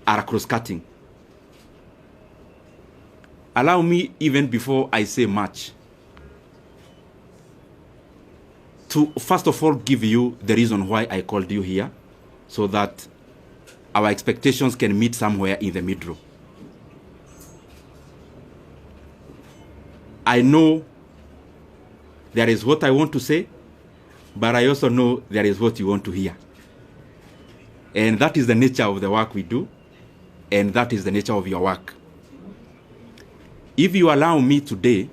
are cross-cutting. Allow me, even before I say much, to first of all give you the reason why I called you here, so that our expectations can meet somewhere in the middle. I know there is what I want to say, but I also know there is what you want to hear. And that is the nature of the work we do, and that is the nature of your work. If you allow me today,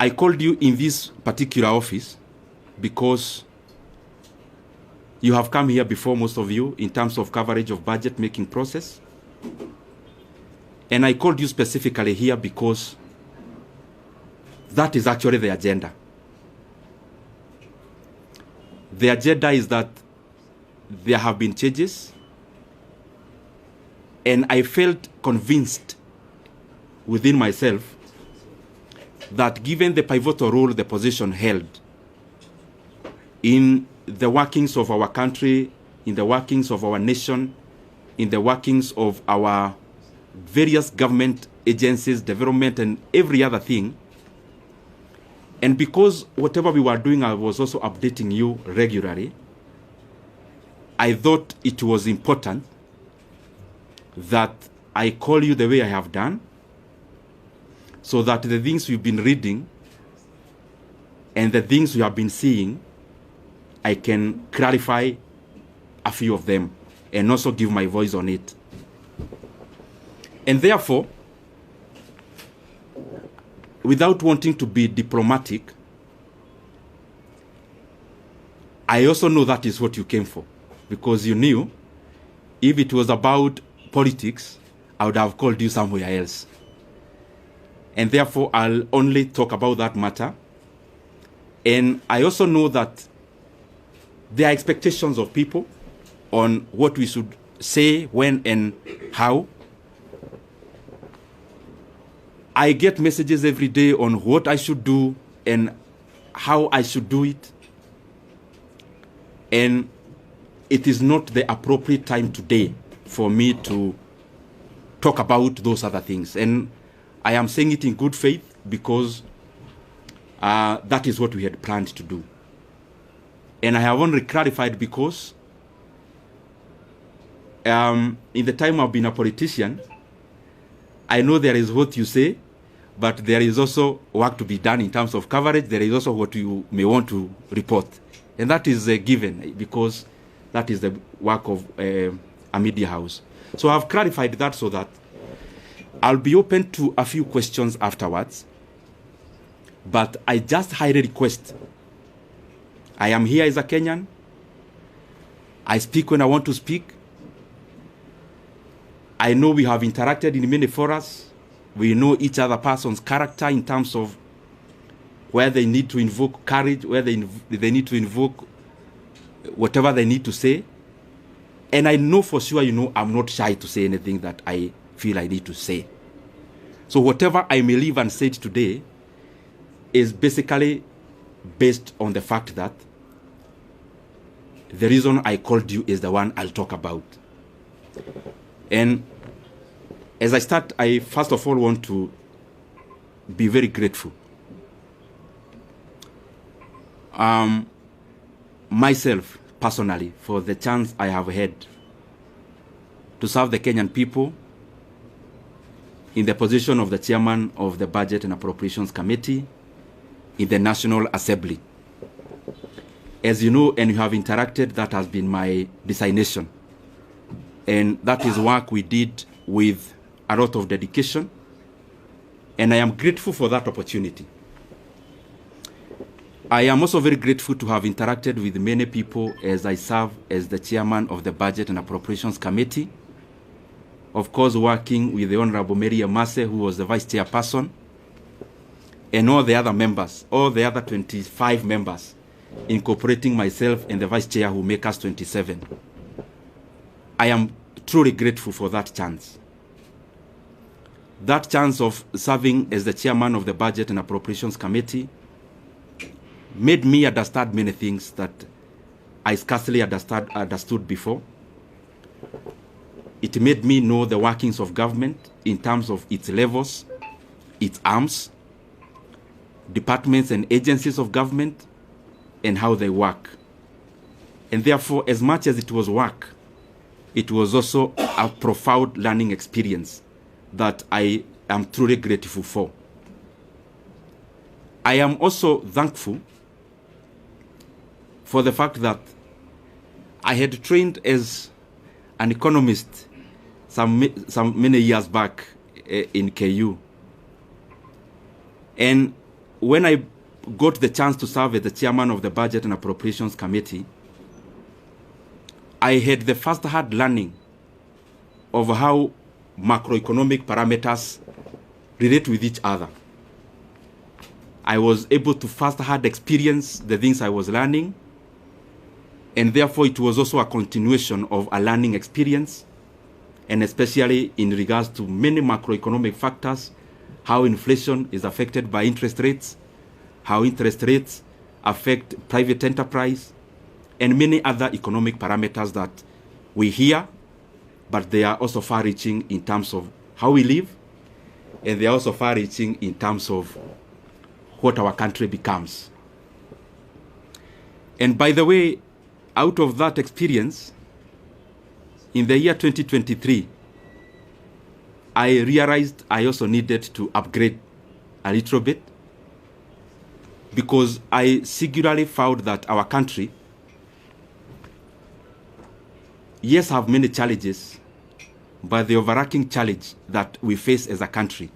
I called you in this particular office because you have come here before, most of you, in terms of coverage of budget making process. And I called you specifically here because that is actually the agenda. The agenda is that there have been changes, and I felt convinced within myself that given the pivotal role the position held in the workings of our country, in the workings of our nation, in the workings of our various government agencies, development, and every other thing, and because whatever we were doing, I was also updating you regularly, I thought it was important that I call you the way I have done, so that the things we've been reading and the things we have been seeing, I can clarify a few of them and also give my voice on it. And therefore, without wanting to be diplomatic, I also know that is what you came for, because you knew if it was about politics, I would have called you somewhere else. And therefore, I'll only talk about that matter. And I also know that there are expectations of people on what we should say, when, and how. I get messages every day on what I should do and how I should do it. And it is not the appropriate time today for me to talk about those other things. And I am saying it in good faith because that is what we had planned to do. And I have only clarified because in the time I've been a politician, I know there is what you say, but there is also work to be done in terms of coverage. There is also what you may want to report. And that is given because that is the work of a media house. So I've clarified that so that I'll be open to a few questions afterwards. But I just highly request, I am here as a Kenyan. I speak when I want to speak. I know we have interacted in many forums. We know each other person's character in terms of where they need to invoke courage, where they need to invoke whatever they need to say. And I know for sure, I'm not shy to say anything that I feel I need to say. So whatever I may leave unsaid today is basically based on the fact that the reason I called you is the one I'll talk about. And as I start, I first of all want to be very grateful. Myself, personally, for the chance I have had to serve the Kenyan people in the position of the chairman of the Budget and Appropriations Committee in the National Assembly. As you know, and you have interacted, that has been my designation. And that is work we did with a lot of dedication. And I am grateful for that opportunity. I am also very grateful to have interacted with many people as I serve as the chairman of the Budget and Appropriations Committee. Of course, working with the Honorable Mary Amase, who was the vice chairperson, and all the other members, all the other 25 members, incorporating myself and the vice chair who make us 27. I am truly grateful for that chance. That chance of serving as the chairman of the Budget and Appropriations Committee made me understand many things that I scarcely understood before. It made me know the workings of government in terms of its levels, its arms, departments and agencies of government, and how they work. And therefore, as much as it was work, it was also a profound learning experience that I am truly grateful for. I am also thankful for the fact that I had trained as an economist some many years back in KU. And when I got the chance to serve as the chairman of the Budget and Appropriations Committee, I had the first-hand learning of how macroeconomic parameters relate with each other. I was able to first-hand experience the things I was learning, and therefore it was also a continuation of a learning experience, and especially in regards to many macroeconomic factors, how inflation is affected by interest rates, how interest rates affect private enterprise, and many other economic parameters that we hear, but they are also far-reaching in terms of how we live, and they are also far-reaching in terms of what our country becomes. And by the way, out of that experience, in the year 2023, I realized I also needed to upgrade a little bit, because I singularly found that our country, yes, have many challenges, but the overarching challenge that we face as a country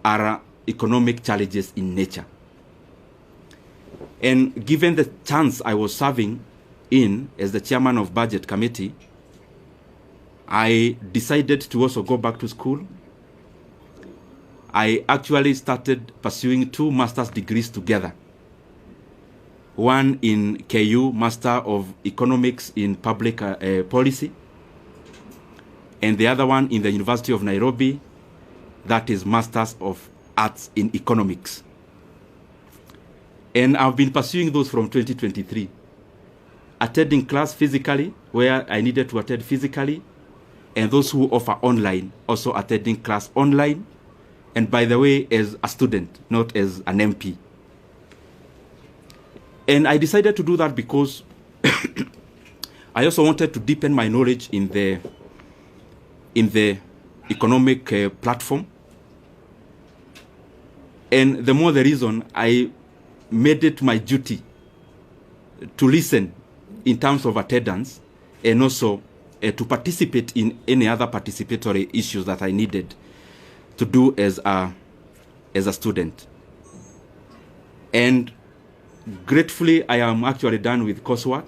are economic challenges in nature. And given the chance I was serving in as the chairman of Budget Committee, I decided to also go back to school. I actually started pursuing 2 master's degrees together. One in KU, Master of Economics in Public Policy, and the other one in the University of Nairobi, that is Masters of Arts in Economics. And I've been pursuing those from 2023, attending class physically, where I needed to attend physically, and those who offer online, also attending class online, and by the way, as a student, not as an MP. And I decided to do that because I also wanted to deepen my knowledge in the economic platform. And the more the reason, I made it my duty to listen in terms of attendance, and also to participate in any other participatory issues that I needed to do as a student. And gratefully, I am actually done with coursework.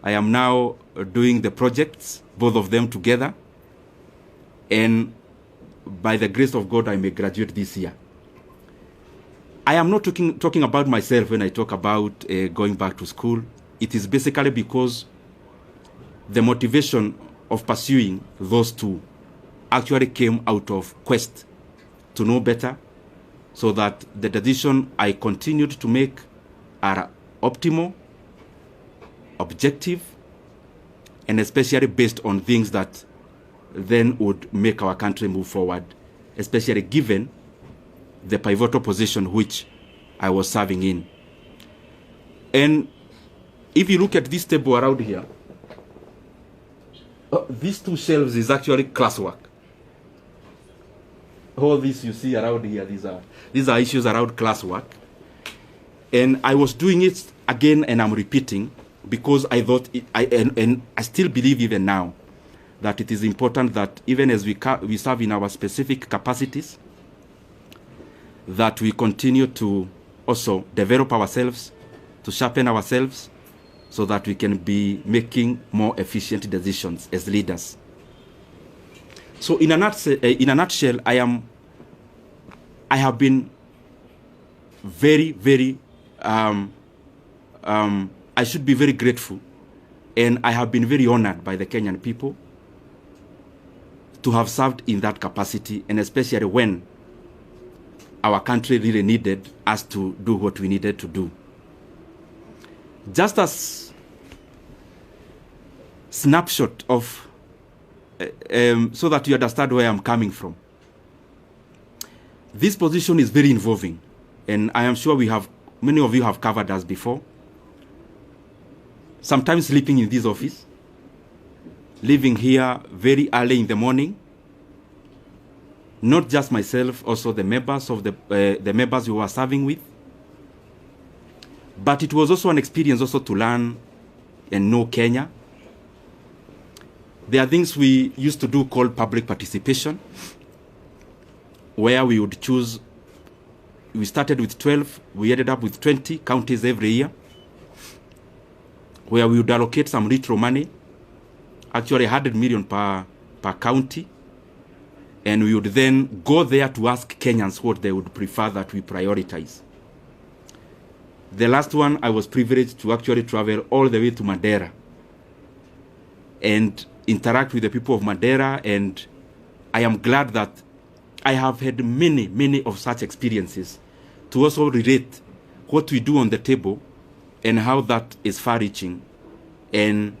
I am now doing the projects, both of them together. And by the grace of God, I may graduate this year. I am not talking about myself when I talk about going back to school. It is basically because the motivation of pursuing those 2 actually came out of quest to know better, so that the decision I continued to make are optimal, objective, and especially based on things that then would make our country move forward, especially given the pivotal position which I was serving in. And if you look at this table around here, these 2 shelves is actually classwork. All this you see around here, these are issues around classwork. And I was doing it again, and I'm repeating, because I thought, and I still believe even now, that it is important that even as we serve in our specific capacities, that we continue to also develop ourselves, to sharpen ourselves, so that we can be making more efficient decisions as leaders. So in a nutshell, I have been very, very, I should be very grateful, and I have been very honored by the Kenyan people to have served in that capacity, and especially when our country really needed us to do what we needed to do. Just as snapshot of, so that you understand where I'm coming from. This position is very involving, and I am sure many of you have covered us before. Sometimes sleeping in this office, leaving here very early in the morning. Not just myself, also the members of the members we were serving with. But it was also an experience also to learn and know Kenya. There are things we used to do called public participation, where we would choose. We started with 12, we ended up with 20 counties every year, where we would allocate some retro money, actually 100 million per county, and we would then go there to ask Kenyans what they would prefer that we prioritize. The last one, I was privileged to actually travel all the way to Madeira and interact with the people of Madeira, and I am glad that I have had many of such experiences to also relate what we do on the table and how that is far-reaching and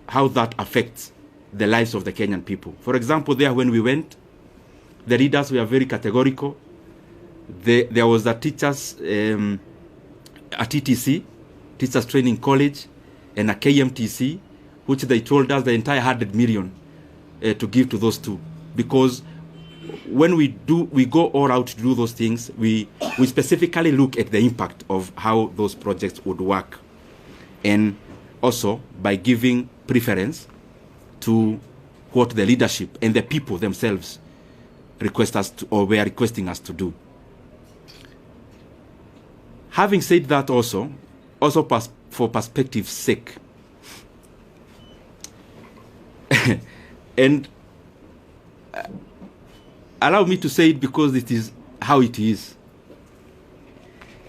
how that affects the lives of the Kenyan people. For example, there when we went, the leaders were very categorical. There was a teachers, a TTC, Teachers Training College, and a KMTC, which they told us the entire 100 million to give to those two. Because when we go all out to do those things, we specifically look at the impact of how those projects would work. And also by giving preference to what the leadership and the people themselves request us to, or were requesting us to do. Having said that, also for perspective's sake, and allow me to say it because it is how it is.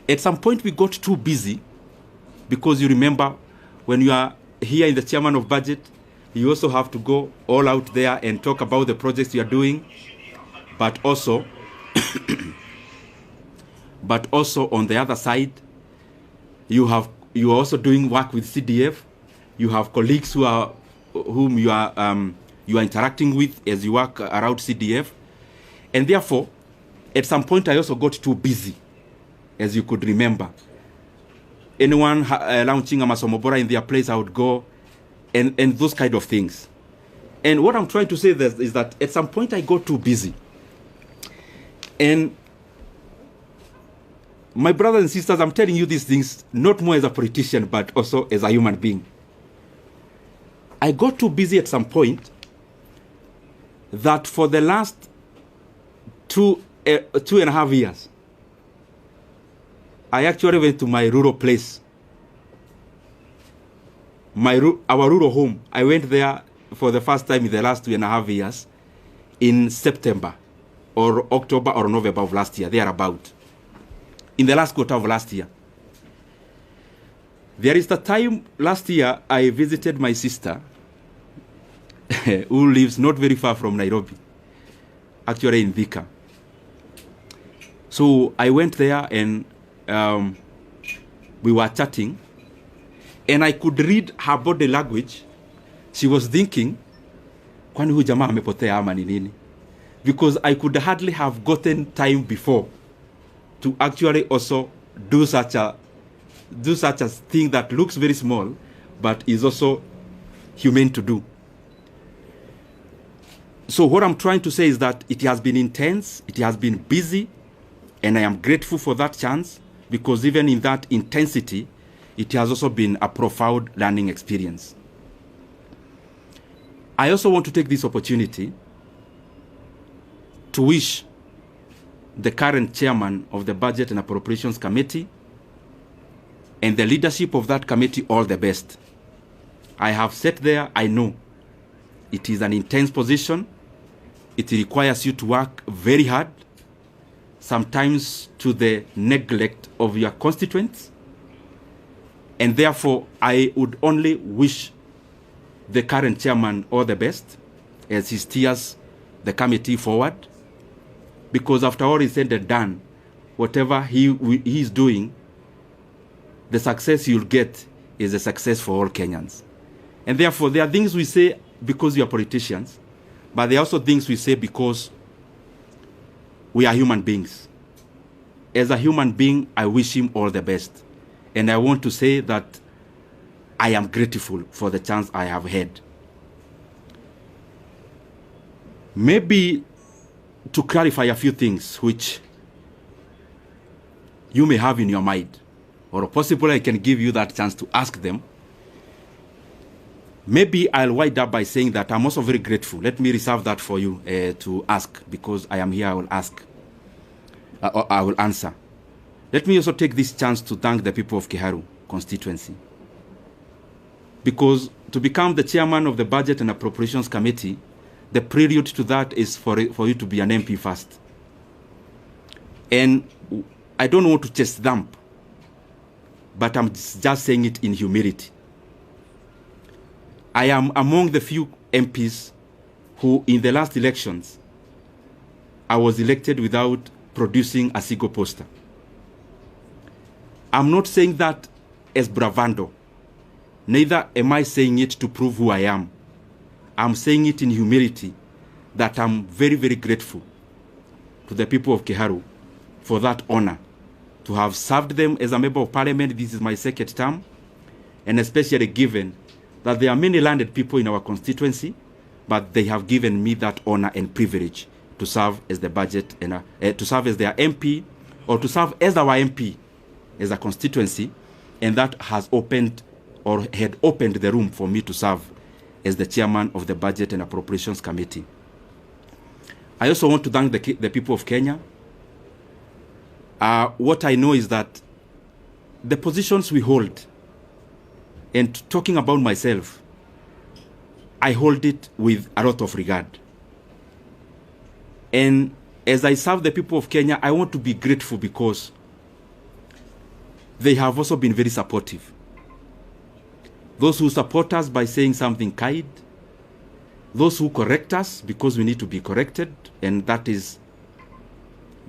At some point we got too busy, because you remember when you are here in the chairman of budget, you also have to go all out there and talk about the projects you are doing, but also on the other side, you are also doing work with CDF. You have colleagues whom you are interacting with as you work around CDF, and therefore, at some point, I also got too busy, as you could remember. Anyone launching a Masomobora in their place, I would go, and those kind of things. And what I'm trying to say is that at some point I got too busy. And my brothers and sisters, I'm telling you these things not more as a politician, but also as a human being. I got too busy at some point that for the last 2.5 years, I actually went to my rural place, our rural home. I went there for the first time in the last 2.5 years in September or October or November of last year, thereabout. In the last quarter of last year. There is the time last year I visited my sister who lives not very far from Nairobi, actually in Thika. So I went there and we were chatting, and I could read her body language. She was thinking, kwani huyu jamaa amepotea ama ni nini? Because I could hardly have gotten time before to actually also do such a thing that looks very small, but is also humane to do. So what I'm trying to say is that it has been intense, it has been busy, and I am grateful for that chance, because even in that intensity, it has also been a profound learning experience. I also want to take this opportunity to wish the current chairman of the Budget and Appropriations Committee and the leadership of that committee all the best. I have sat there, I know it is an intense position. It requires you to work very hard, sometimes to the neglect of your constituents. And therefore, I would only wish the current chairman all the best as he steers the committee forward. Because after all is said and done, whatever he is doing, the success you'll get is a success for all Kenyans. And therefore, there are things we say because we are politicians, but there are also things we say because we are human beings. As a human being, I wish him all the best. And I want to say that I am grateful for the chance I have had. Maybe to clarify a few things which you may have in your mind, or possibly I can give you that chance to ask them. Maybe I'll wind up by saying that I'm also very grateful. Let me reserve that for you to ask, because I am here, I will ask. I will answer. Let me also take this chance to thank the people of Kiharu constituency. Because to become the chairman of the Budget and Appropriations Committee, the prelude to that is for you to be an MP first. And I don't want to chest dump, but I'm just saying it in humility. I am among the few MPs who, in the last elections, I was elected without producing a single poster. I'm not saying that as bravado. Neither am I saying it to prove who I am. I'm saying it in humility that I'm very, very grateful to the people of Kiharu for that honor, to have served them as a member of parliament. This is my second term, and especially given that there are many landed people in our constituency, but they have given me that honor and privilege to serve as the budget and to serve as their MP, or to serve as our MP as a constituency, and that has opened or had opened the room for me to serve as the chairman of the Budget and Appropriations Committee. I also want to thank the people of Kenya. What I know is that the positions we hold, and talking about myself, I hold it with a lot of regard. And as I serve the people of Kenya, I want to be grateful because they have also been very supportive. Those who support us by saying something kind, those who correct us because we need to be corrected, and that is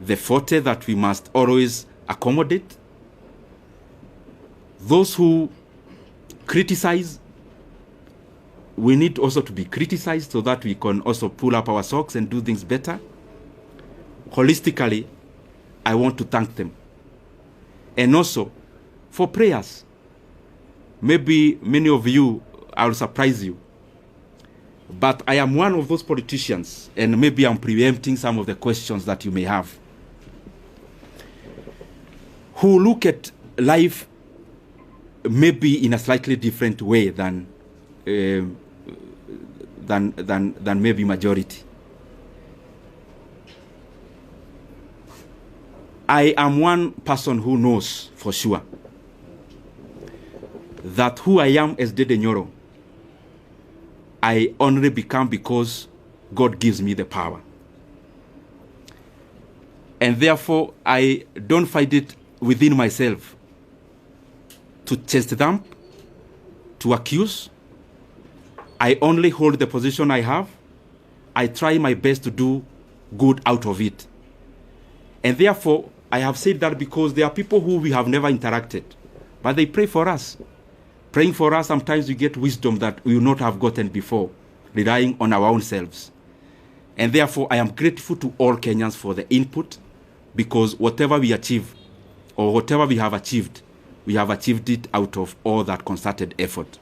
the forte that we must always accommodate. Those who criticize, we need also to be criticized so that we can also pull up our socks and do things better. Holistically, I want to thank them. And also for prayers. Maybe many of you, I'll surprise you, but I am one of those politicians, and maybe I'm preempting some of the questions that you may have, who look at life maybe in a slightly different way than maybe majority. I am one person who knows for sure that who I am as Ndindi Nyoro, I only become because God gives me the power. And therefore, I don't find it within myself to chest dump, to accuse. I only hold the position I have. I try my best to do good out of it. And therefore, I have said that because there are people who we have never interacted, but they pray for us. Praying for us, sometimes we get wisdom that we will not have gotten before, relying on our own selves. And therefore, I am grateful to all Kenyans for the input, because whatever we achieve, or whatever we have achieved it out of all that concerted effort.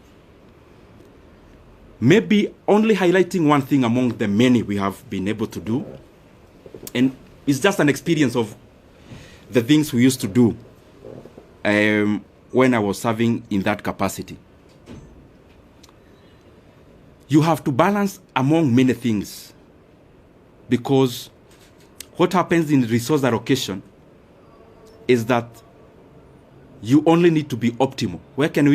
Maybe only highlighting one thing among the many we have been able to do, and it's just an experience of the things we used to do when I was serving in that capacity. You have to balance among many things, because what happens in resource allocation is that you only need to be optimal. Where can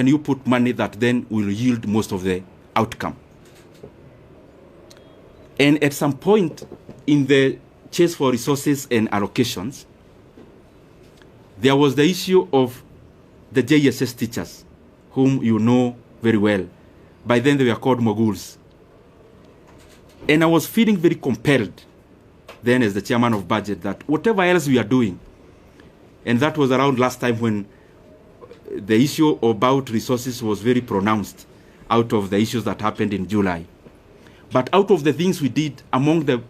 you put money that then will yield most of the outcome? And at some point in the chase for resources and allocations, there was the issue of the JSS teachers, whom you know very well. By then they were called moguls. And I was feeling very compelled then as the chairman of budget that whatever else we are doing, and that was around last time when the issue about resources was very pronounced, out of the issues that happened in July. But out of the things we did, among the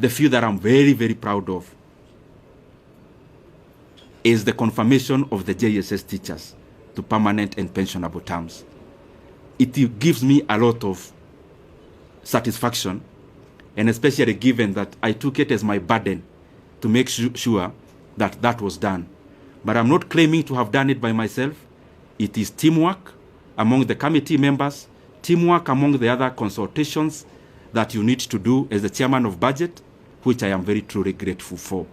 few that I'm very, very proud of is the confirmation of the JSS teachers to permanent and pensionable terms. It gives me a lot of satisfaction, and especially given that I took it as my burden to make sure that that was done. But I'm not claiming to have done it by myself. It is teamwork among the committee members, teamwork among the other consultations that you need to do as the chairman of budget, which I am very truly grateful for.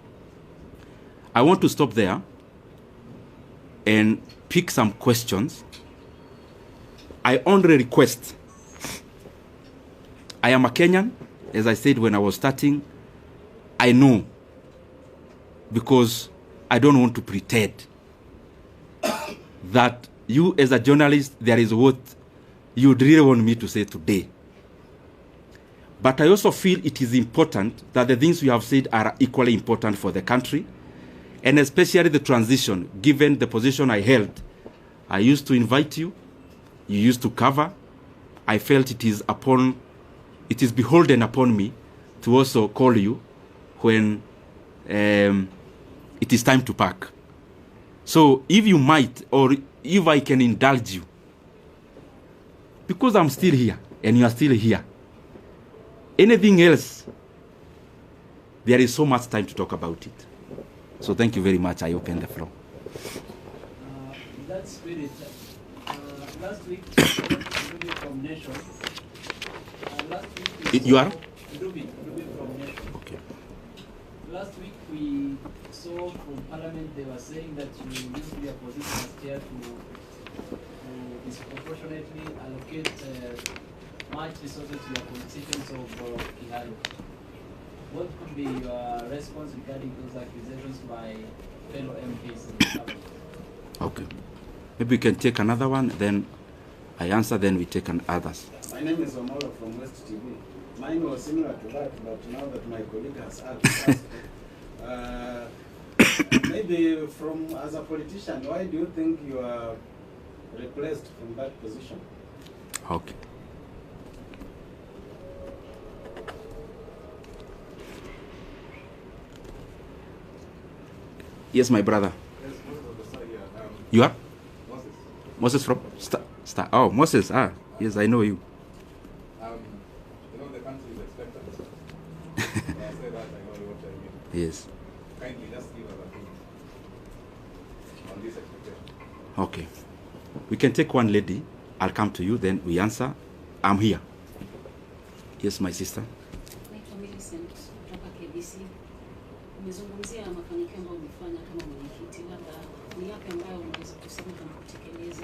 I want to stop there and pick some questions. I only request, I am a Kenyan, as I said when I was starting. I know, because I don't want to pretend that you as a journalist, there is what you really want me to say today. But I also feel it is important that the things we have said are equally important for the country, and especially the transition, given the position I held. I used to invite you, you used to cover. I felt it is beholden upon me to also call you when it is time to pack. So if you might, or if I can indulge you, because I'm still here and you are still here, anything else, there is so much time to talk about it. So thank you very much. I open the floor. That spirit, last week, Ndindi from Nation. Last week You are? Ndindi from Nation. Okay. Last week we saw from Parliament they were saying that you used to be a position as chair to disproportionately allocate much resources to your constituents of Kiharu. What could be your response regarding those accusations by fellow MPs in the Parliament? Okay. Maybe we can take another one, then I answer, then we take others. My name is Omolo from West TV. Mine was similar to that, but now that my colleague has asked, maybe as a politician, why do you think you are replaced from that position? Okay. Yes, my brother. Yes, Moses on the side here. You are? Moses. Moses from Star. Oh, Moses. Yes, I know you. The country is expectant. When I say that, I know what I mean. Yes. Kindly just give us a hint on this expectation. Okay. We can take one lady. I'll come to you, then we answer. I'm here. Yes, my sister. Naitwa Millicent kutoka KBC. Umezungumzia mafanikio ambayo umefanya kama mwenyekiti, labda ni yapi ambayo unaweza kusema kama kutekeleza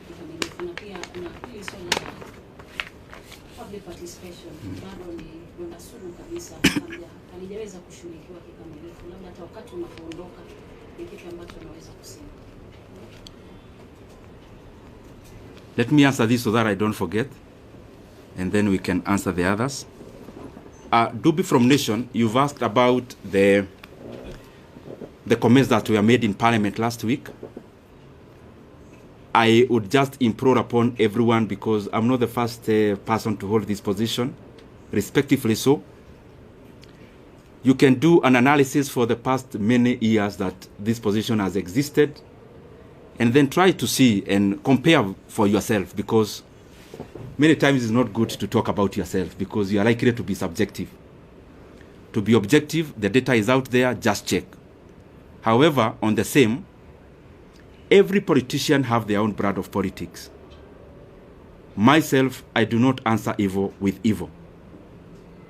kikamilifu, na pia kuna hili swala la public participation bado ni donda sugu kabisa, halijaweza kushughulikiwa kikamilifu, labda hata wakati unapoondoka ni kitu ambacho unaweza kusema. Let me answer this so that I don't forget, and then we can answer the others. Dubi from Nation, you've asked about the comments that were made in Parliament last week. I would just implore upon everyone, because I'm not the first person to hold this position, respectively so. You can do an analysis for the past many years that this position has existed, and then try to see and compare for yourself, because many times it's not good to talk about yourself, because you are likely to be subjective. To be objective, the data is out there, just check. However, on the same, every politician have their own brand of politics. Myself, I do not answer evil with evil.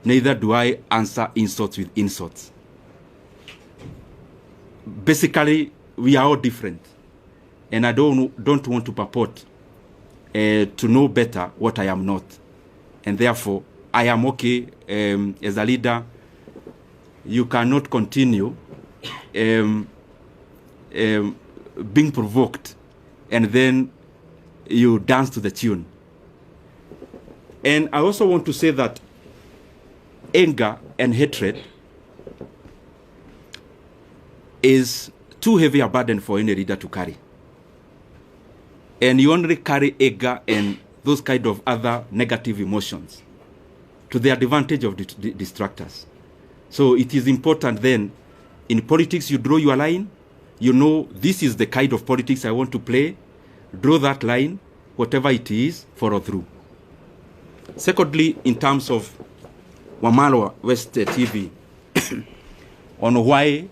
Neither do I answer insults with insults. Basically, we are all different. And I don't want to purport to know better what I am not. And therefore, I am okay as a leader. You cannot continue being provoked and then you dance to the tune. And I also want to say that anger and hatred is too heavy a burden for any leader to carry. And you only carry anger and those kind of other negative emotions to the advantage of the distractors. So it is important then, in politics you draw your line, you know this is the kind of politics I want to play, draw that line, whatever it is, follow through. Secondly, in terms of Wamalwa West TV, on why,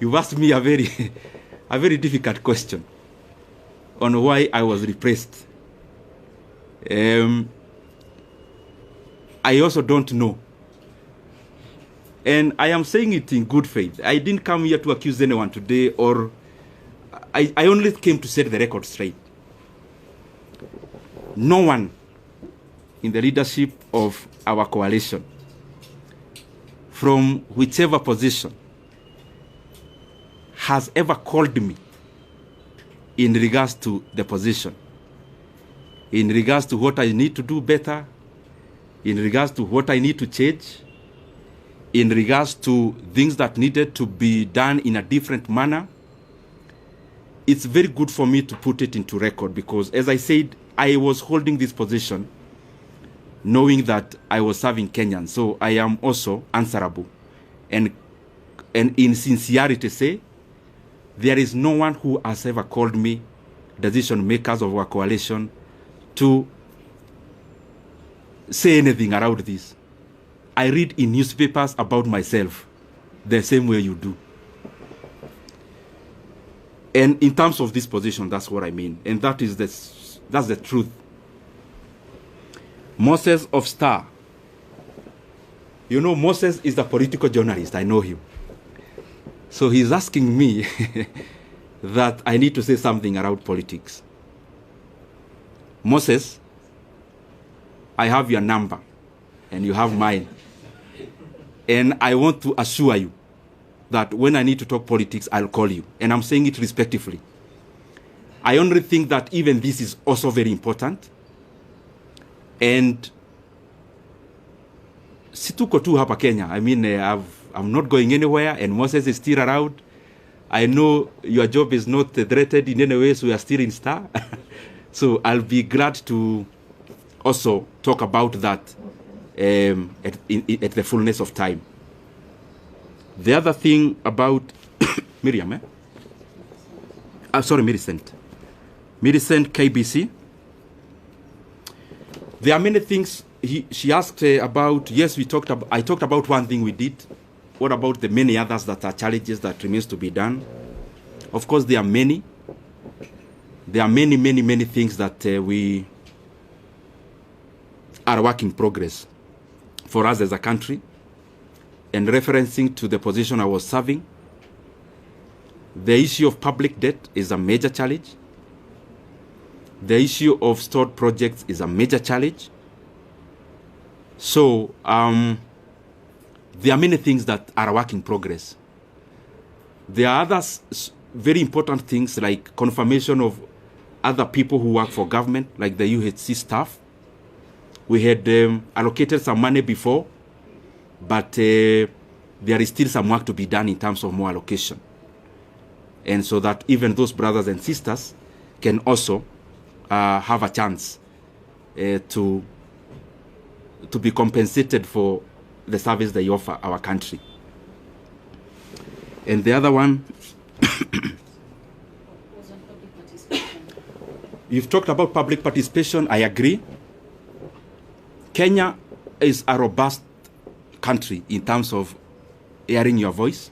you've asked me a very difficult question on why I was repressed. I also don't know. And I am saying it in good faith. I didn't come here to accuse anyone today, or I only came to set the record straight. No one in the leadership of our coalition, from whichever position, has ever called me in regards to the position, in regards to what I need to do better, in regards to what I need to change, in regards to things that needed to be done in a different manner. It's very good for me to put it into record because, as I said, I was holding this position knowing that I was serving Kenyans. So I am also answerable. And in sincerity say, there is no one who has ever called me, decision makers of our coalition, to say anything around this. I read in newspapers about myself the same way you do. And in terms of this position, that's what I mean. And that's the truth. Moses of Star. You know, Moses is the political journalist. I know him. So he's asking me that I need to say something around politics. Moses, I have your number and you have mine. And I want to assure you that when I need to talk politics, I'll call you. And I'm saying it respectfully. I only think that even this is also very important. And situko tu hapa Kenya. I mean, I'm not going anywhere, and Moses is still around. I know your job is not threatened in any way, so we are still in Star. So I'll be glad to also talk about that at the fullness of time. The other thing about Miriam, sorry, Millicent KBC. There are many things she asked about. Yes, I talked about one thing we did. What about the many others that are challenges that remains to be done? Of course, there are many. There are many things that we are a work in progress for us as a country. And referencing to the position I was serving, the issue of public debt is a major challenge. The issue of stored projects is a major challenge. So there are many things that are a work in progress. There are other very important things like confirmation of other people who work for government, like the UHC staff. We had allocated some money before, but there is still some work to be done in terms of more allocation. And so that even those brothers and sisters can also have a chance to be compensated for the service they offer our country. And the other one, you've talked about public participation. I agree. Kenya is a robust country in terms of hearing your voice,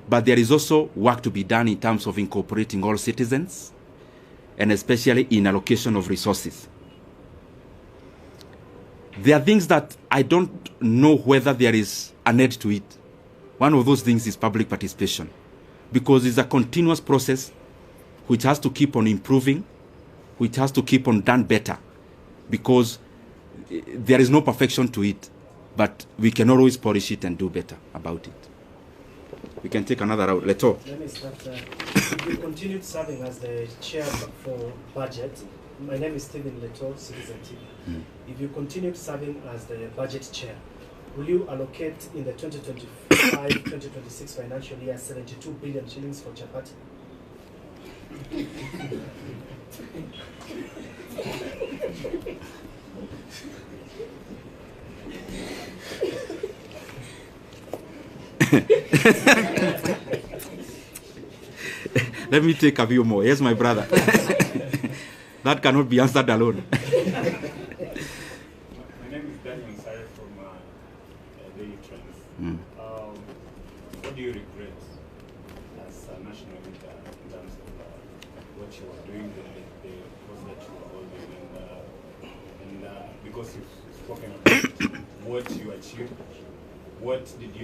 but there is also work to be done in terms of incorporating all citizens, and especially in allocation of resources. There are things that I don't know whether there is a need to it. One of those things is public participation, because it's a continuous process which has to keep on improving, which has to keep on done better, because there is no perfection to it, but we can always polish it and do better about it. We can take another route. Leto. Let me start. If you continued serving as the chair for budget, my name is Stephen Leto, Citizen TV. If you continued serving as the budget chair, will you allocate in the 2025-2026 financial year 72 billion shillings for chapati? Let me take a few more. Yes, my brother. That cannot be answered alone. My name is Daniel Sare from Daily Trends. What do you regret as a national leader in terms of what you are doing, the course that you are holding, and because you've spoken about what you achieved, what did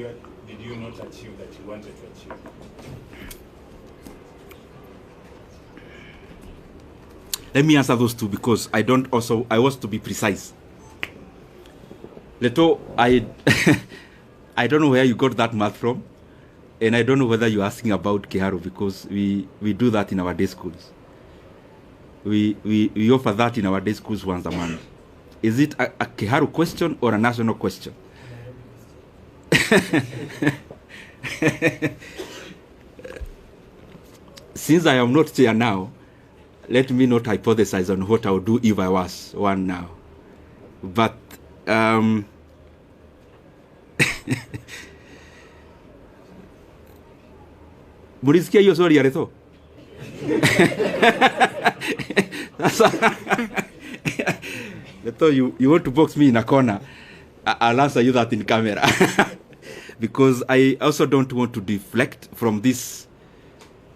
you not achieve that you wanted to achieve? Let me answer those two because I want to be precise. Leto, I don't know where you got that math from, and I don't know whether you're asking about Kiharu because we do that in our day schools. We offer that in our day schools once a month. Is it a Kiharu question or a national question? Since I am not chair now, let me not hypothesize on what I would do if I was one now. But mulisikia hiyo swali ya Leto? Leto, you want to box me in a corner? I'll answer you that in camera. Because I also don't want to deflect from this.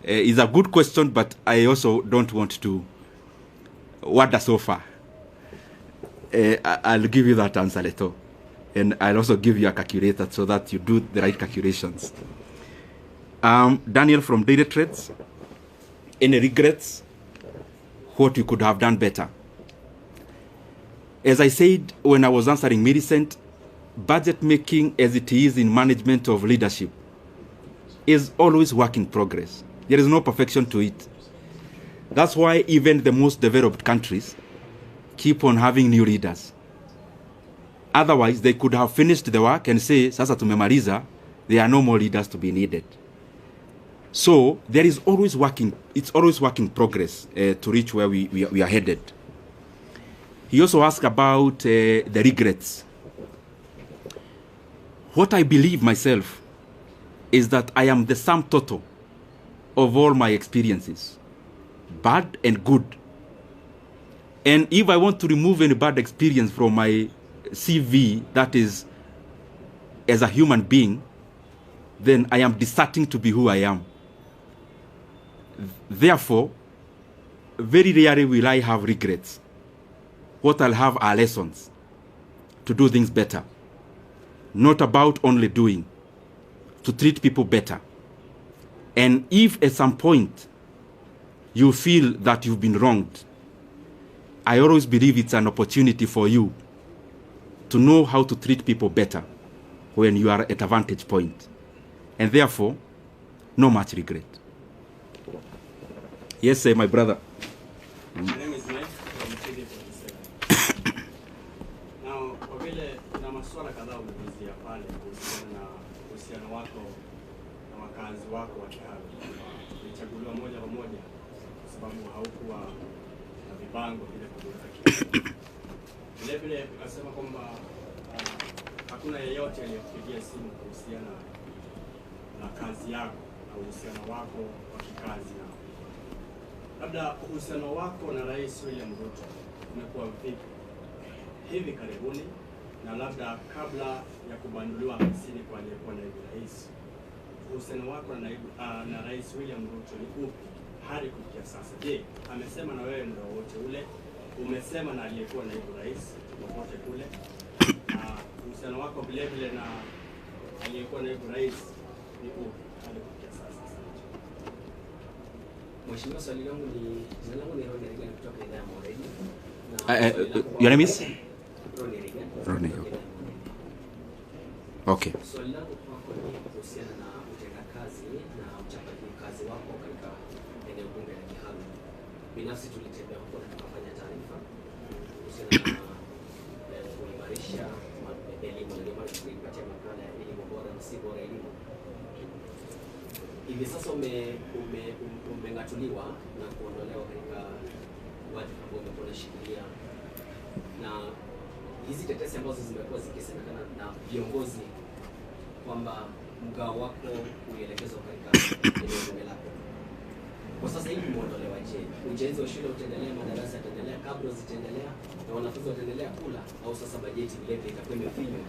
It's a good question, but I also don't want to wander so far. I'll give you that answer, Leto. And I'll also give you a calculator so that you do the right calculations. Daniel from Daily Trades, any regrets? What you could have done better? As I said when I was answering Millicent, budget making as it is in management of leadership is always work in progress. There is no perfection to it. That's why even the most developed countries keep on having new leaders. Otherwise, they could have finished the work and say, sasa tumemaliza, there are no more leaders to be needed. So there is always it's always work in progress to reach where we are headed. He also asked about the regrets. What I believe myself is that I am the sum total of all my experiences, bad and good. And if I want to remove any bad experience from my CV, that is, as a human being, then I am deserting to be who I am. Therefore, very rarely will I have regrets. What I'll have are lessons to do things better. Not about only doing, to treat people better. And if at some point you feel that you've been wronged, I always believe it's an opportunity for you to know how to treat people better when you are at a vantage point. And therefore, no much regret. Yes, my brother. My name is Mike from TD 47. Now, kwa vile kuna masuala kadhaa umeguzia pale kuhusiana na uhusiano wako na wakazi wako wa Kiharu. Ulichaguliwa moja kwa moja kwa sababu haukuwa na vibango vile kutoka Kiharu. Vile vile ukasema kwamba hakuna yeyote aliyekupigia simu kuhusiana na kazi yako na uhusiano wako wa kikazi na labda uhusiano wako na Rais William Ruto umekuwa vipi hivi karibuni, na labda kabla ya kubanduliwa ofisini kwa aliyekuwa naibu rais, uhusiano wako na Rais William Ruto ni upi hadi kufikia sasa? Je, amesema na wewe muda wote ule? Umesema na aliyekuwa naibu rais popote kule? Uhusiano wako vile vile na aliyekuwa naibu rais ni upi hadi kufikia sasa? Mheshimiwa, swali langu ni jina langu ni Ronnie Regan kutoka idhaa ya Moredi. Your name is? Ronnie Regan. Ronnie. Okay. Swali langu kwako ni kuhusiana na utendakazi na uchapaji kazi wako katika eneo bunge la Kiharu. Binafsi tulitembea huko na tukafanya taarifa kuhusiana na kuimarisha elimu na ndio maana tulipatia makala ya elimu bora na si bora elimu. Hivi sasa umengatuliwa na kuondolewa katika wadhifa ambao umekuwa unashikilia, na hizi tetesi ambazo zimekuwa zikisemekana na viongozi kwamba mgao wako ulielekezwa katika eneo bunge lako. Kwa sasa hivi umeondolewa, je, ujenzi wa shule utaendelea, madarasa yataendelea, kabla zitaendelea na wanafunzi wataendelea kula, au sasa bajeti vile vile itakuwa imefinywa,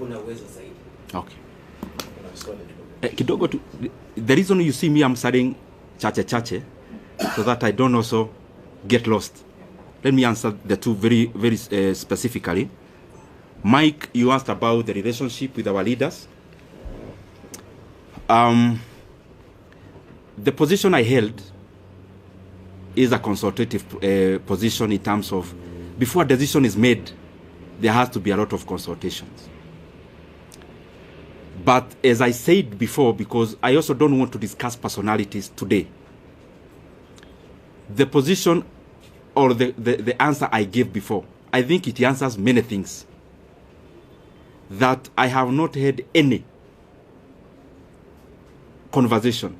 una uwezo zaidi? Okay. Kidogo tu, the reason you see me answering chache so that I don't also get lost. Let me answer the two very specifically. Mike, you asked about the relationship with our leaders. The position I held is a consultative position in terms of, before a decision is made, there has to be a lot of consultations. But as I said before, because I also don't want to discuss personalities today, the position or the answer I gave before, I think it answers many things. That I have not had any conversation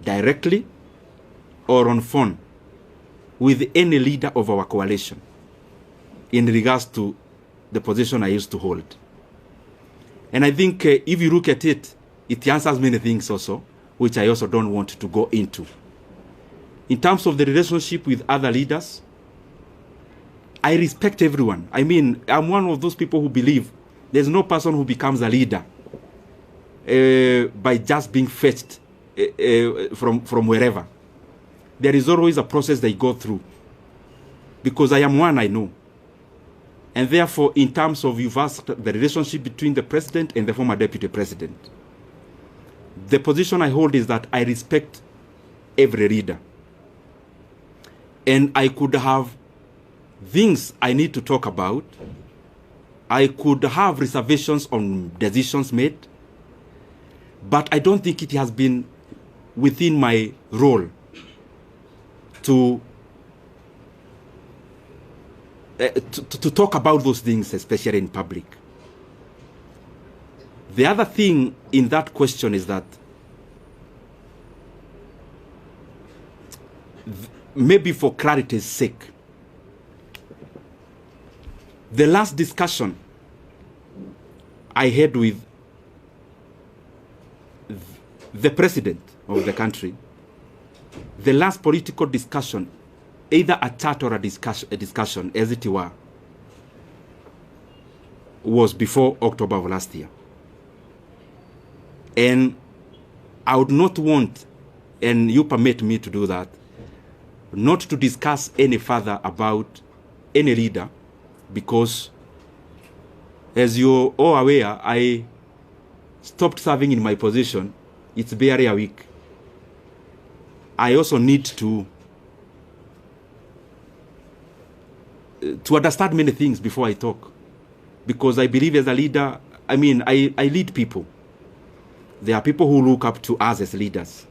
directly or on phone with any leader of our coalition in regards to the position I used to hold. And I think if you look at it, it answers many things also, which I also don't want to go into. In terms of the relationship with other leaders, I respect everyone. I mean, I'm one of those people who believe there's no person who becomes a leader by just being fetched from wherever. There is always a process they go through. Because I am one, I know. And therefore, in terms of, you've asked the relationship between the president and the former deputy president, the position I hold is that I respect every leader. And I could have things I need to talk about. I could have reservations on decisions made. But I don't think it has been within my role to talk about those things, especially in public. The other thing in that question is that maybe for clarity's sake, the last discussion I had with the president of the country, the last political discussion, either a chat or a discussion, as it were, was before October of last year. And I would not want, and you permit me to do that, not to discuss any further about any leader, because as you're all aware, I stopped serving in my position. It's barely a week. I also need to understand many things before I talk. Because I believe as a leader, I mean, I lead people. There are people who look up to us as leaders.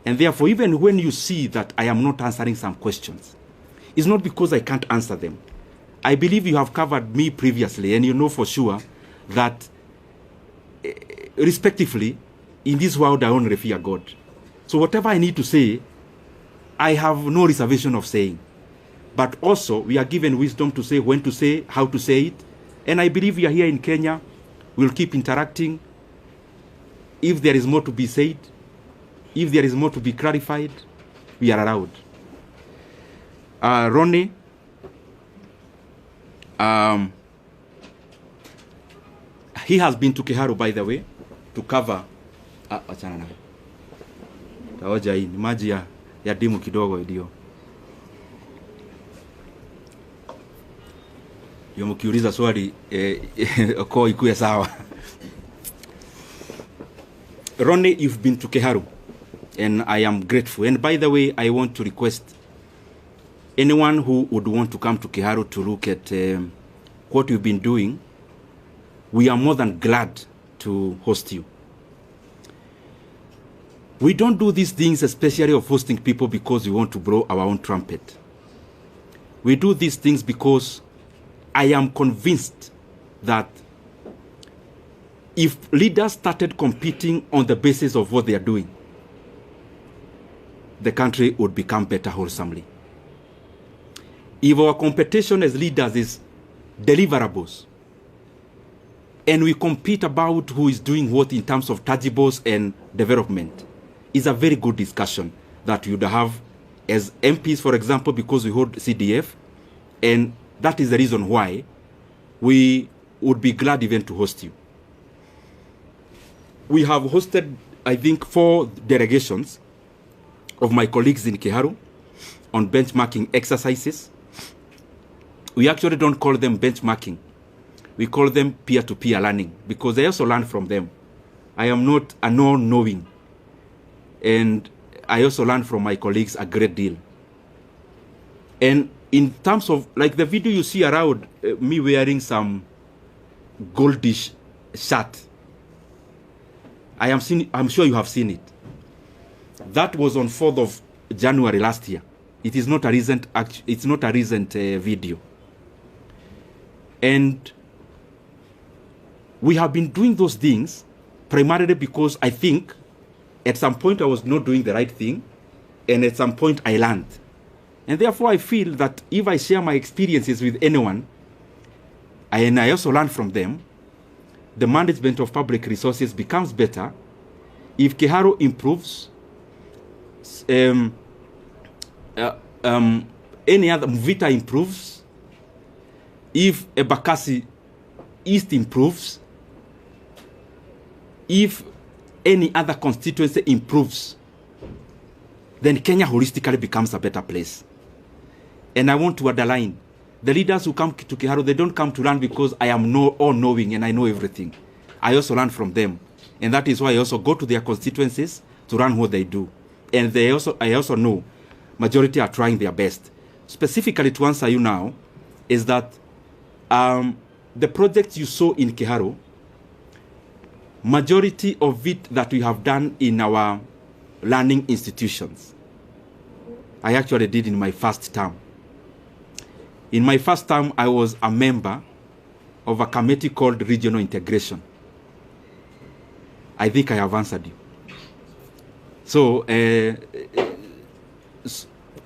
And therefore, even when you see that I am not answering some questions, it's not because I can't answer them. I believe you have covered me previously, and you know for sure that, respectively, in this world I only fear God. So whatever I need to say, I have no reservation of saying. But also, we are given wisdom to say when to say, how to say it. And I believe we are here in Kenya. We'll keep interacting. If there is more to be said, if there is more to be clarified, we are allowed. Ronnie, he has been to Kiharu, by the way, to cover. Achana na. Taoja hii ni maji ya dimu kidogo ndio. Mkiuliza swali kwa ikuwe sawa. Ronnie, you've been to Kiharu, and I am grateful. And by the way, I want to request anyone who would want to come to Kiharu to look at what you've been doing. We are more than glad to host you. We don't do these things, especially of hosting people, because we want to blow our own trumpet. We do these things because I am convinced that if leaders started competing on the basis of what they are doing, the country would become better wholesomely. If our competition as leaders is deliverables, and we compete about who is doing what in terms of tangibles and development. It's a very good discussion that you'd have as MPs, for example, because we hold CDF, and that is the reason why we would be glad even to host you. We have hosted, I think, 4 delegations of my colleagues in Kiharu on benchmarking exercises. We actually don't call them benchmarking. We call them peer-to-peer learning, because I also learn from them. I am not a non-knowing, and I also learn from my colleagues a great deal. And in terms of, like the video you see around, me wearing some goldish shirt, I'm sure you have seen it. That was on 4th of January last year. It is not a recent, it's not a recent video. And we have been doing those things primarily because I think at some point I was not doing the right thing, and at some point I learned. And therefore I feel that if I share my experiences with anyone, and I also learn from them, the management of public resources becomes better. If Kiharu improves, any other Mvita improves, if Ebakasi East improves, if any other constituency improves, then Kenya holistically becomes a better place. And I want to underline, the leaders who come to Kiharu, they don't come to learn because I am all-knowing and I know everything. I also learn from them. And that is why I also go to their constituencies to learn what they do. And I also know majority are trying their best. Specifically to answer you now, is that the projects you saw in Kiharu, majority of it that we have done in our learning institutions, I actually did in my first term. In my first term, I was a member of a committee called Regional Integration. I think I have answered you. So,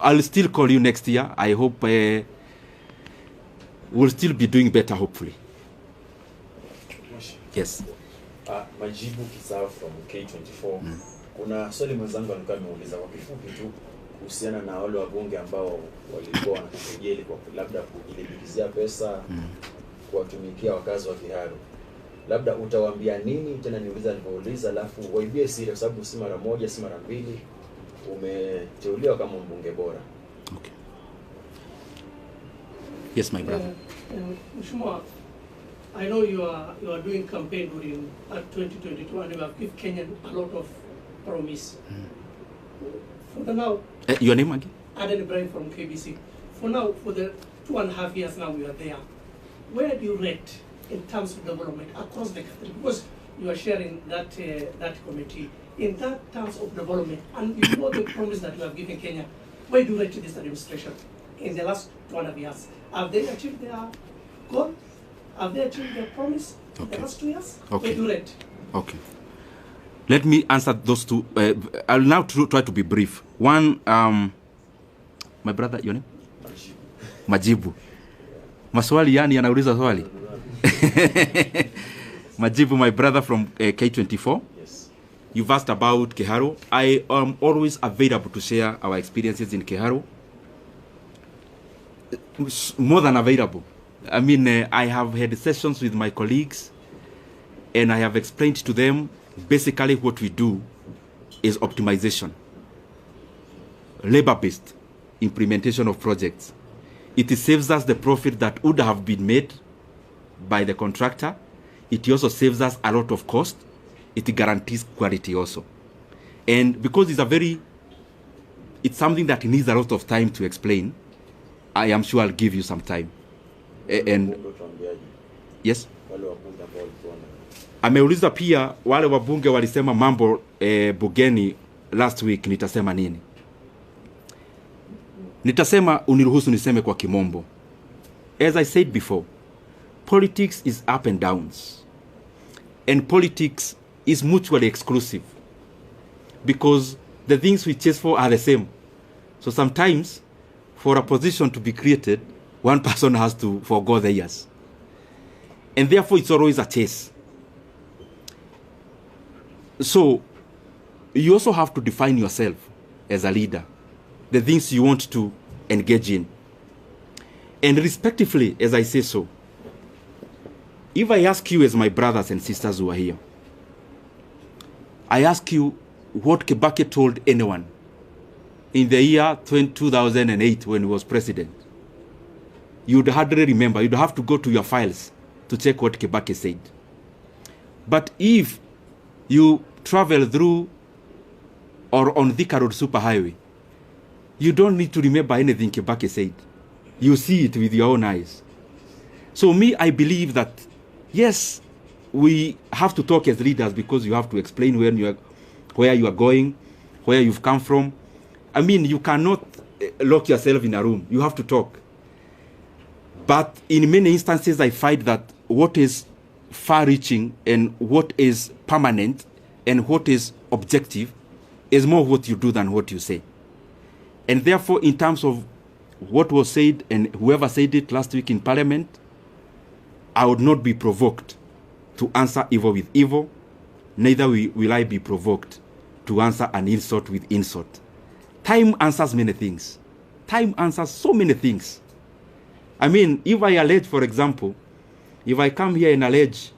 I'll still call you next year. I hope we'll still be doing better, hopefully. Yes. Majibu Kiharu from K24. Kuna swali mwenzangu alikuwa ameuliza kwa kifupi tu kuhusiana na wale wabunge ambao walikuwa wanakujeli kwa labda kujilipizia pesa kuwatumikia wakazi wa Kiharu. Labda utawaambia nini? Tena niuliza niliouliza, alafu waibie siri kwa sababu si mara moja si mara mbili umeteuliwa kama mbunge bora. Okay. Yes, my brother. Mheshimiwa, I know you are doing campaign during 2022 and you have given Kenyan a lot of promise. For the now, your name again? Aden Ibrahim from KBC. For now, for the 2.5 years now we are there, where do you rate in terms of development across the country? Because you are sharing that committee. In that terms of development, and you know the promise that you have given Kenya, where do you rate this administration in the last 2.5 years? Have they achieved their goal? Have they achieved their promise in the last 2 years? Okay. Where do you rate? Okay. Let me answer those two. I'll now try to be brief. One, my brother, your name? Majibu. Maswali yani anauliza swali. Majibu, my brother from K24. Yes. You've asked about Kiharu. I am always available to share our experiences in Kiharu. More than available. I mean, I have had sessions with my colleagues and I have explained to them basically what we do is optimization, labor-based implementation of projects. It saves us the profit that would have been made by the contractor. It also saves us a lot of cost. It guarantees quality also. And because it's something that needs a lot of time to explain, I am sure I'll give you some time. And yes, ameuliza pia wale wabunge walisema mambo bugeni last week, nitasema nini? Nitasema, uniruhusu niseme kwa kimombo. As I said before, politics is up and downs. And politics is mutually exclusive. Because the things we chase for are the same. So sometimes, for a position to be created, one person has to forgo the years. And therefore, it's always a chase. So, you also have to define yourself as a leader, the things you want to engage in. And respectively, as I say so, if I ask you as my brothers and sisters who are here, I ask you what Kibaki told anyone in the year 2008 when he was president, you'd hardly remember. You'd have to go to your files to check what Kibaki said. But if you travel through or on Thika Road Superhighway, you don't need to remember anything Kibaki said. You see it with your own eyes. So me, I believe that, yes, we have to talk as leaders because you have to explain where you are going, where you've come from. I mean, you cannot lock yourself in a room. You have to talk. But in many instances, I find that what is far-reaching and what is permanent and what is objective is more what you do than what you say. And therefore, in terms of what was said and whoever said it last week in Parliament, I would not be provoked to answer evil with evil, neither will I be provoked to answer an insult with insult. Time answers many things. Time answers so many things. I mean, if I allege, for example, if I come here and allege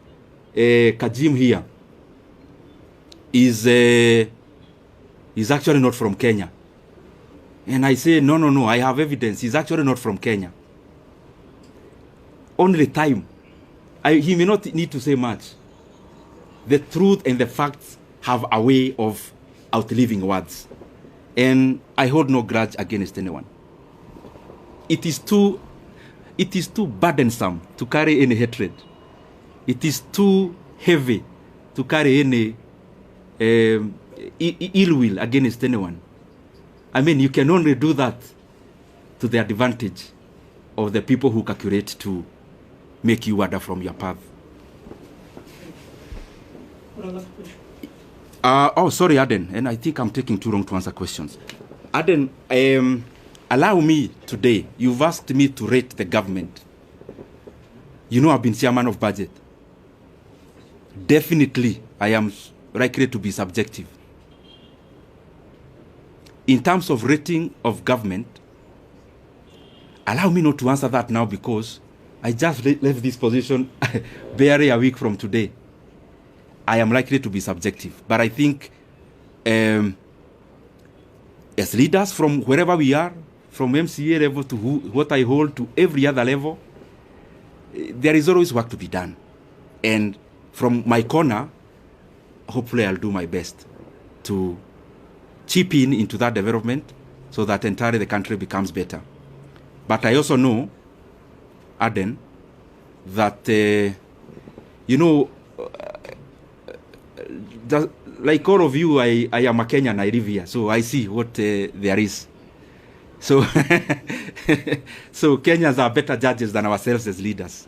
Kajim here is actually not from Kenya, and I say, no, I have evidence, he's actually not from Kenya. Only time. He may not need to say much. The truth and the facts have a way of outliving words. And I hold no grudge against anyone. It is too burdensome to carry any hatred. It is too heavy to carry any ill will against anyone. I mean, you can only do that to the advantage of the people who calculate to make you wander from your path. Oh, sorry, Aden, and I think I'm taking too long to answer questions. Aden, allow me today, you've asked me to rate the government. You know I've been chairman of budget. Definitely, I am likely to be subjective. In terms of rating of government, allow me not to answer that now because I just left this position barely a week from today. I am likely to be subjective. But I think as leaders from wherever we are, from MCA level to what I hold to every other level, there is always work to be done. And from my corner, hopefully I'll do my best to chip into that development so that entirely the country becomes better. But I also know, Aden, that, like all of you, I am a Kenyan, I live here, so I see what there is. So, so Kenyans are better judges than ourselves as leaders.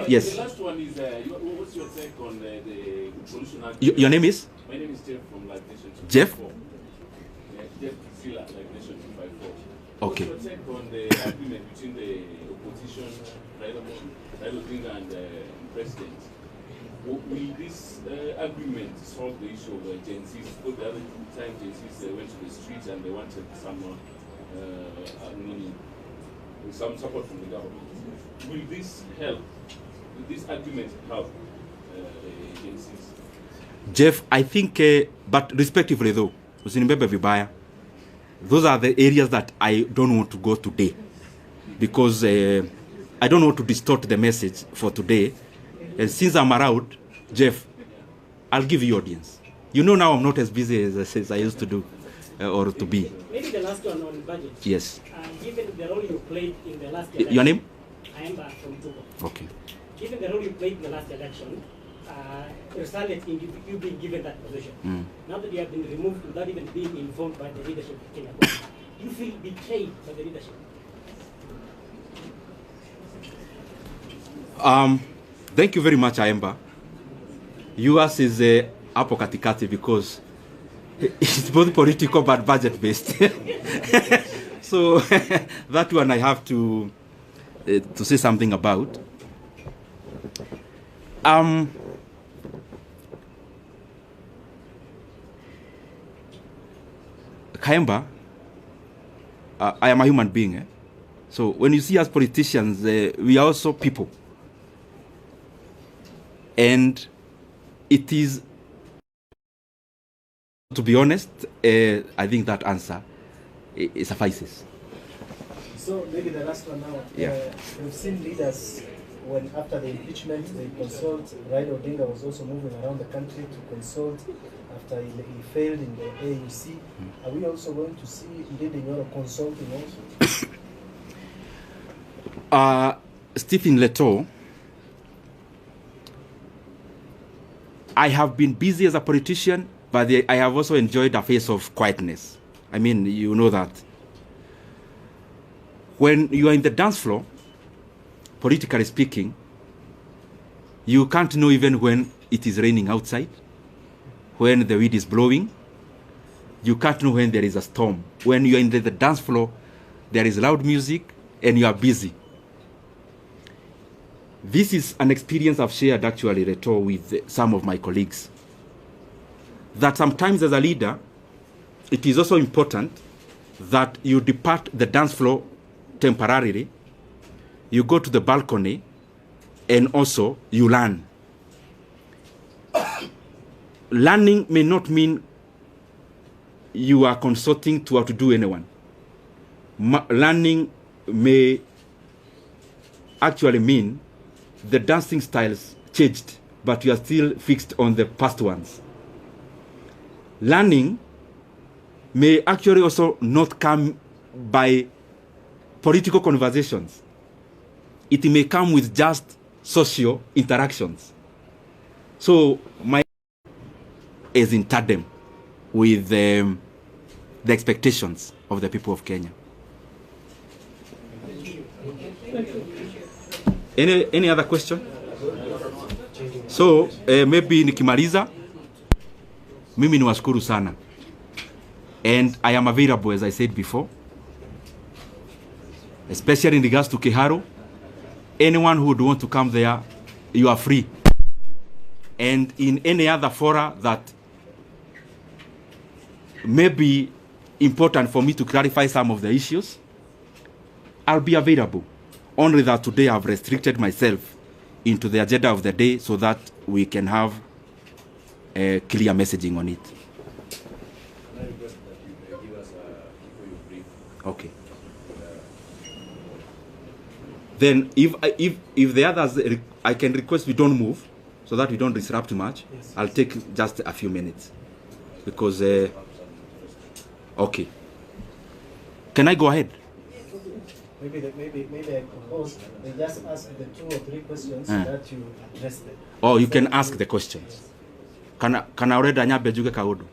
Yes. The last one is, what's your take on the solution? Your name is? My name is Jeff from Live Nation 254. Jeff? Yeah, Jeff Priscilla, Live Nation 254. Okay. What's your take on the agreement between the opposition, Raila Odinga, and the president? Will this agreement solve the issue of Gen Zs? Because the other time Gen Zs went to the streets and they wanted some support from the government. Will this help? Will this agreement help the Gen Zs? Jeff, I think, but respectively though, those are the areas that I don't want to go today because I don't want to distort the message for today. And since I'm around, Jeff, I'll give you audience. You know now I'm not as busy as I used to do or to be. Maybe the last one on budget. Yes. Given the role you played in the last election. Your name? I am from Togo. Okay. Given the role you played in the last election, resulted in you being given that position. Now that you have been removed without even being informed by the leadership of Kenya, do you feel betrayed by the leadership? Thank you very much, Aemba. Yours is hapo katikati because it's both political but budget based. So that one I have to to say something about. Khaemba, I am a human being. So when you see us politicians, we are also people. And it is, to be honest, I think that answer it suffices. So maybe the last one now. Yeah. We've seen leaders, when after the impeachment, they consult. Raila Odinga was also moving around the country to consult after he failed in the AUC. Are we also going to see Ndindi Nyoro consulting also? Stephen Leto, I have been busy as a politician, but I have also enjoyed a phase of quietness. I mean, you know that. When you are in the dance floor, politically speaking, you can't know even when it is raining outside, when the wind is blowing. You can't know when there is a storm. When you are in the dance floor, there is loud music and you are busy. This is an experience I've shared actually, Reto, with some of my colleagues. That sometimes as a leader, it is also important that you depart the dance floor temporarily, you go to the balcony, and also you learn. Learning may not mean you are consulting to outdo anyone. Learning may actually mean the dancing styles changed, but you are still fixed on the past ones. Learning may actually also not come by political conversations. It may come with just social interactions. So my is in tandem with the expectations of the people of Kenya. Any other question? So maybe nikimaliza, mimi niwashukuru sana. And I am available, as I said before, especially in regards to Kiharu. Anyone who would want to come there, you are free. And in any other fora that may be important for me to clarify some of the issues, I'll be available. Only that today I've restricted myself into the agenda of the day so that we can have a clear messaging on it. Can I request that you may give us before you brief? Okay. Then if the others, I can request we don't move so that we don't disrupt much. Yes. I'll take just a few minutes because, okay. Can I go ahead? Maybe I propose they just ask the 2 or 3 questions that you address them. Oh, you can ask the questions. Can I already nyabe juge kaudu?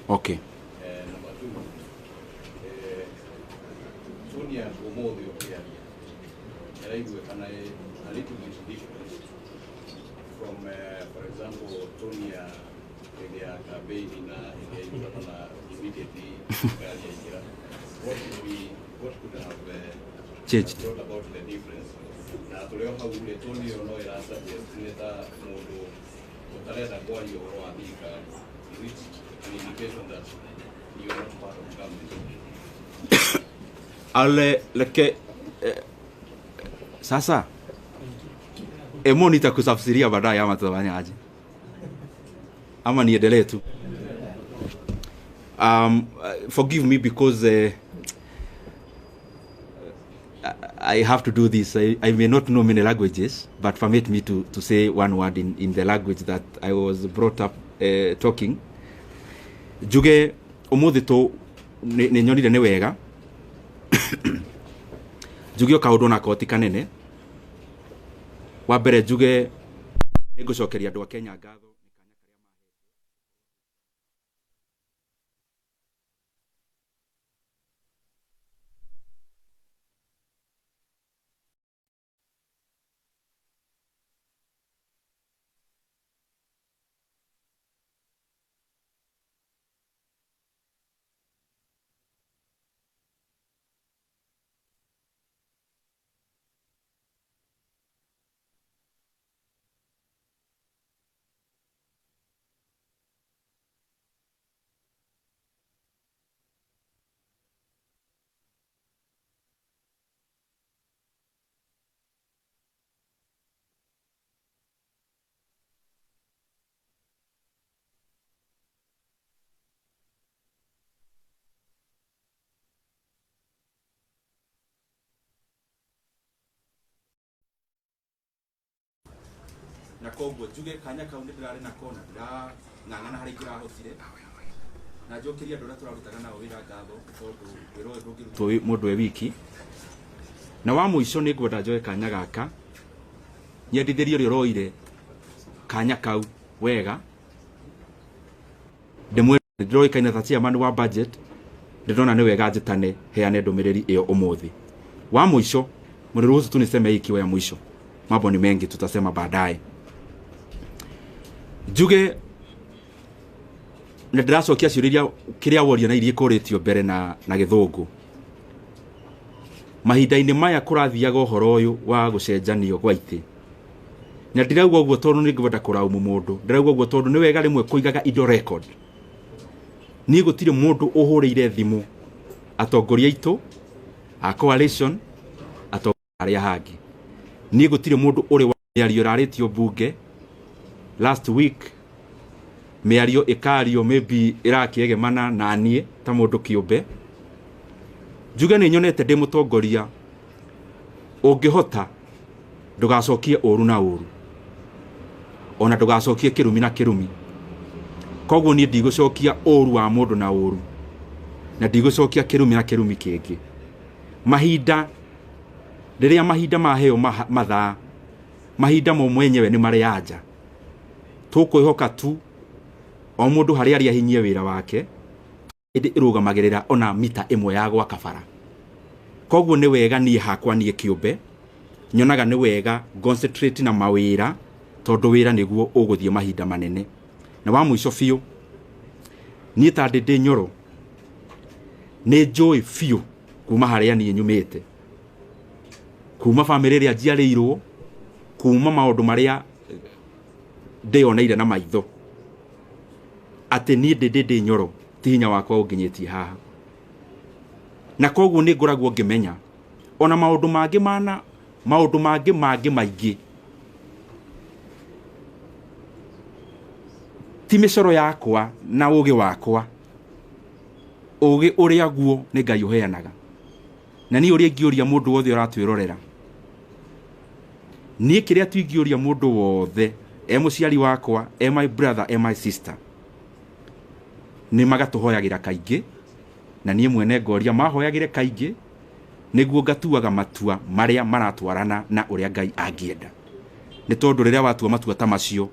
Okay. Number 2, Sonia Omodio Kiaria. A little bit different from, for example, Tonia campaign immediately. What could have changed brought about the difference? Now, to know how the Tony or no era Senator Modo, Otareta Guario or Abika, is it an indication that you are not part of government? Like sasa emo nitakusafsiria baadaye ama tutafanya aje ama niendelee tu. Forgive me because I have to do this. I may not know many languages, but permit me to say one word in the language that I was brought up talking. Juge umuthi to ne nyonire ne wega. Juge kaundu na koti kanene. Wa mbere juge nigucokeria andu a Kenya ngatho. na koguo njuge kanya kau nĩ ndĩrarĩ nako na ndĩrang'ang'ana harĩa ingĩrahotire na njokeria andũ arĩa tũrarutaga nao wĩra ngatho tondũ wĩra ũyũ ndũngĩrutwo mũndũ e wiki. Na wa mũico nĩ ngwenda njoe kanya gaka nyendithĩrie ũrĩa ũroire kanya kau wega, ndĩroĩkaine ta chairman wa budget, ndĩrona nĩ wega njĩtane heane ndũmĩrĩri ĩyo ũmũthĩ. Wa mũico mniruhusu tu niseme hii ikiwa ya mwisho, mambo ni mengi tutasema baadaye. Njuge na ndĩracokia ciũria kĩrĩa woria na iria kũrĩtio mbere na gĩthũngũ. Mahinda-inĩ maya kũrathiaga ũhoro ũyũ wa gũcenjanio gwa itĩ, na ndirauga ũguo tondũ nĩ ngwenda kũraumu mũndũ, ndirauga ũguo tondũ nĩ wega rĩmwe kũigaga indo record. Niĩ gũtirĩ mũndũ ũhũrĩire thimũ atongoria aitũ a coalition atongoria hangĩ. Niĩ gũtirĩ mũndũ ũrĩ wa mĩario rarĩtio bunge last week, mĩario ĩkario maybe ĩrakĩegemana na niĩ ta mũndũ kĩũmbe. Njuge nĩ nyonete ndĩ mũtongoria ũngĩhota ndũgacokie ũru na ũru, ona ndũgacokie kĩrumi na kĩrumi. Koguo niĩ ndigũcokia ũru wa mũndũ na ũru, na ndigũcokia kĩrumi na kĩrumi kĩngĩ. Mahinda rĩrĩa mahinda maheo mathaa, mahinda mo mwenyewe nĩ marĩ anja. Tũkwĩhoka tu o mũndũ harĩa arĩ ahinyie wĩra wake, ĩndĩ ĩrũgamagĩrĩra ona mita ĩmwe ya gwaka bara. Koguo nĩ wega niĩ hakwa niĩ kĩũmbe nyonaga nĩ wega concentrate na mawĩra, tondũ wĩra nĩguo ũgũthiĩ mahinda manene. Na wa mũico biũ, niĩ ta ndĩ Nyoro nĩ njũĩ biũ kuma harĩa niĩ nyumĩte, kuma famĩlĩ ĩrĩa njiarĩirwo, kuma maũndũ marĩa ndĩoneire na maitho, atĩ niĩ ndĩ Nyoro ti hinya wakwa ũnginyĩtie haha. Na koguo nĩ ngoragwo ngĩmenya ona maũndũ mangĩ maingĩ ti mĩcoro yakwa na ũgĩ wakwa, ũgĩ ũrĩa guo nĩ Ngai ũheanaga. Na niĩ ũrĩa ingĩũria mũndũ wothe ũratwĩrorera, niĩ kĩrĩa tu ingĩũria mũndũ wothe, mũciari wakwa, my brother, my sister, nĩ magatũhoyagĩra kaingĩ, na niĩ mwene ngoria mahoyagĩre kaingĩ, nĩguo ngatuaga matua marĩa maratwarana na ũrĩa Ngai angĩenda. Nĩ tondũ rĩrĩa watua matua ta macio